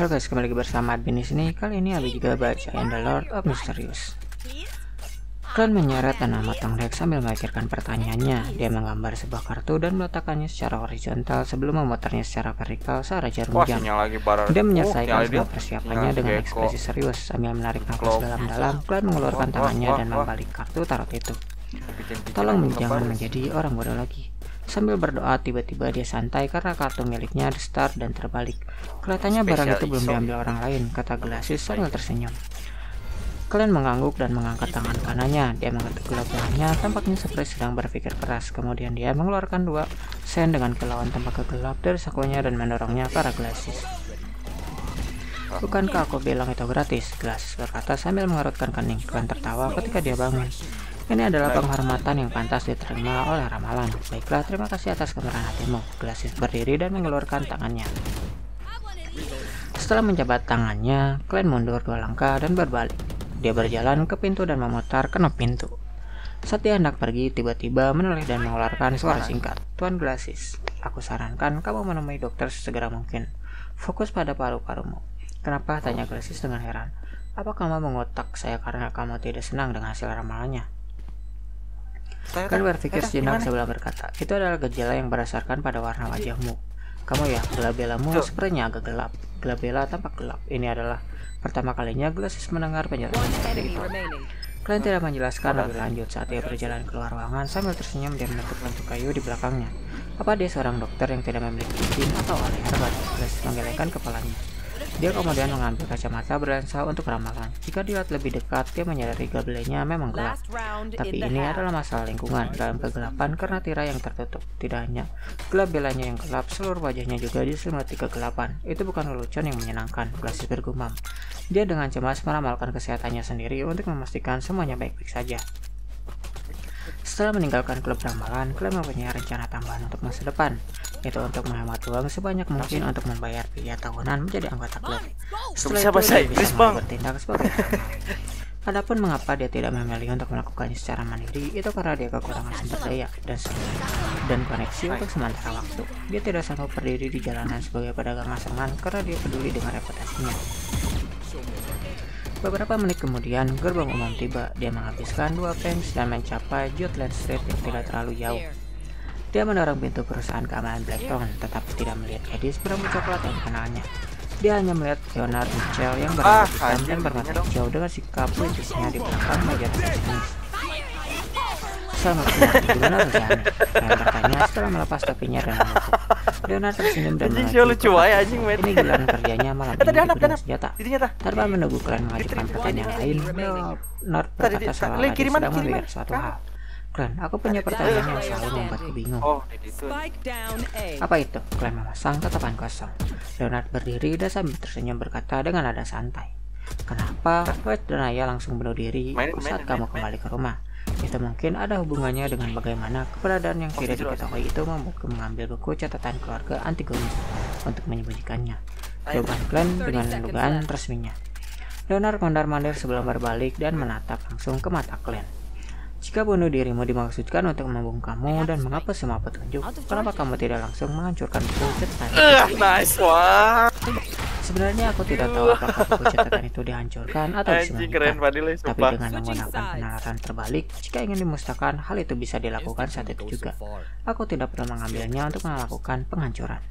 Halo guys, kembali lagi bersama Admin di sini. Kali ini Abi juga bacain The Lord of Mysterious. Klan menyeret nama Tongrek sambil memikirkan pertanyaannya. Dia menggambar sebuah kartu dan meletakkannya secara horizontal sebelum memutarnya secara vertikal searah jarum jam. Dia menyelesaikan semua persiapannya dengan ekspresi serius sambil menarik nafas dalam-dalam. Klan mengeluarkan tangannya dan membalik kartu tarot itu. Tolong jangan menjadi orang bodoh lagi. Sambil berdoa, tiba-tiba dia santai karena kartu miliknya di-start dan terbalik. Kelihatannya barang itu belum diambil orang lain, kata Glacis sambil tersenyum. Kalian mengangguk dan mengangkat tangan kanannya. Dia mengetuk gelap-gelapnya, tampaknya seperti sedang berpikir keras. Kemudian dia mengeluarkan 2 sen dengan kilauan tembaga gelap dari sakunya dan mendorongnya ke arah Glacis. Bukankah aku bilang itu gratis? Glacis berkata sambil mengerutkan kening. Kalian tertawa ketika dia bangun. Ini adalah penghormatan yang pantas diterima oleh ramalan. Baiklah, terima kasih atas kemurahan hatimu. Glacis berdiri dan mengeluarkan tangannya. Setelah menjabat tangannya, Klan mundur 2 langkah dan berbalik. Dia berjalan ke pintu dan memutar knop pintu. Saat dia hendak pergi, tiba-tiba menoleh dan mengeluarkan suara singkat. Tuan Glacis, aku sarankan kamu menemui dokter sesegera mungkin. Fokus pada paru-parumu. Kenapa? Tanya Glacis dengan heran. Apa kamu mengotak saya karena kamu tidak senang dengan hasil ramalannya? Kalian berpikir sejenak sebelum berkata, itu adalah gejala yang berdasarkan pada warna wajahmu. Kamu ya, gelabelamu sepertinya agak gelap. Gelabela tampak gelap. Ini adalah pertama kalinya Glacis mendengar penjelasan seperti itu. Kalian tidak menjelaskan lebih lanjut saat dia berjalan keluar ruangan sambil tersenyum dan menepuk pintu kayu di belakangnya. Apa dia seorang dokter yang tidak memiliki izin atau ahli herbal? Glacis menggelengkan kepalanya. Dia kemudian mengambil kacamata berlensa untuk ramalan. Jika dilihat lebih dekat, dia menyadari gabelenya memang gelap. Tapi ini adalah masalah lingkungan dalam kegelapan karena tirai yang tertutup. Tidak hanya gabelanya yang gelap, seluruh wajahnya juga diselimuti kegelapan. Itu bukan lelucon yang menyenangkan, Glacis bergumam. Dia dengan cemas meramalkan kesehatannya sendiri untuk memastikan semuanya baik-baik saja. Setelah meninggalkan klub ramalan, Klan mempunyai rencana tambahan untuk masa depan, yaitu untuk menghemat uang sebanyak mungkin untuk membayar biaya tahunan menjadi anggota klub. Setelah itu, dia bisa bertindak sebagai ramal. Adapun mengapa dia tidak memilih untuk melakukannya secara mandiri, itu karena dia kekurangan sumber daya dan koneksi untuk sementara waktu. Dia tidak sanggup berdiri di jalanan sebagai pedagang asongan karena dia peduli dengan reputasinya. Beberapa menit kemudian, gerbong umum tiba. Dia menghabiskan 2 pence dan mencapai Jutland Street yang tidak terlalu jauh. Dia mendorong pintu perusahaan keamanan Blackthorn, tetapi tidak melihat gadis berambut coklat yang dikenalnya. Dia hanya melihat Leonard Mitchell yang berambut hitam dan bermata hijau dengan sikap puitisnya di belakang meja resepsionis. Selamat siang, gimana kerjaannya? Kalian bertanya setelah melepas topinya dan mengutuk. Leonard tersenyum dan mengajukan. Ini giliran kerjanya malam ini di gudang senjata. Tanpa menunggu kalian mengajukan pertanyaan lain, Leonard berkata seolah-olah dia sedang memikir suatu hal. Klan, aku punya pertanyaan yang selalu membuatku bingung. Apa itu? Klan memasang tatapan kosong. Leonard berdiri dan sambil tersenyum berkata dengan nada santai. Kenapa White dan Ayah langsung bunuh diri saat kamu kembali ke rumah? Itu mungkin ada hubungannya dengan bagaimana keberadaan yang tidak diketahui itu membuatku mengambil buku catatan keluarga Antigonus untuk menyembunyikannya. Jawaban Klan dengan dugaan resminya. Leonard mondar-mandir sebelum berbalik dan menatap langsung ke mata Klan. Jika bunuh dirimu dimaksudkan untuk membungkammu dan menghapus semua petunjuk, kenapa kamu tidak langsung menghancurkan buku catatan itu? Nice one. Sebenarnya aku tidak tahu apakah buku catatan itu dihancurkan atau disembunyikan. Tapi dengan menggunakan penalaran terbalik, jika ingin dimusnahkan, hal itu bisa dilakukan saat itu juga. Aku tidak perlu mengambilnya untuk melakukan penghancuran.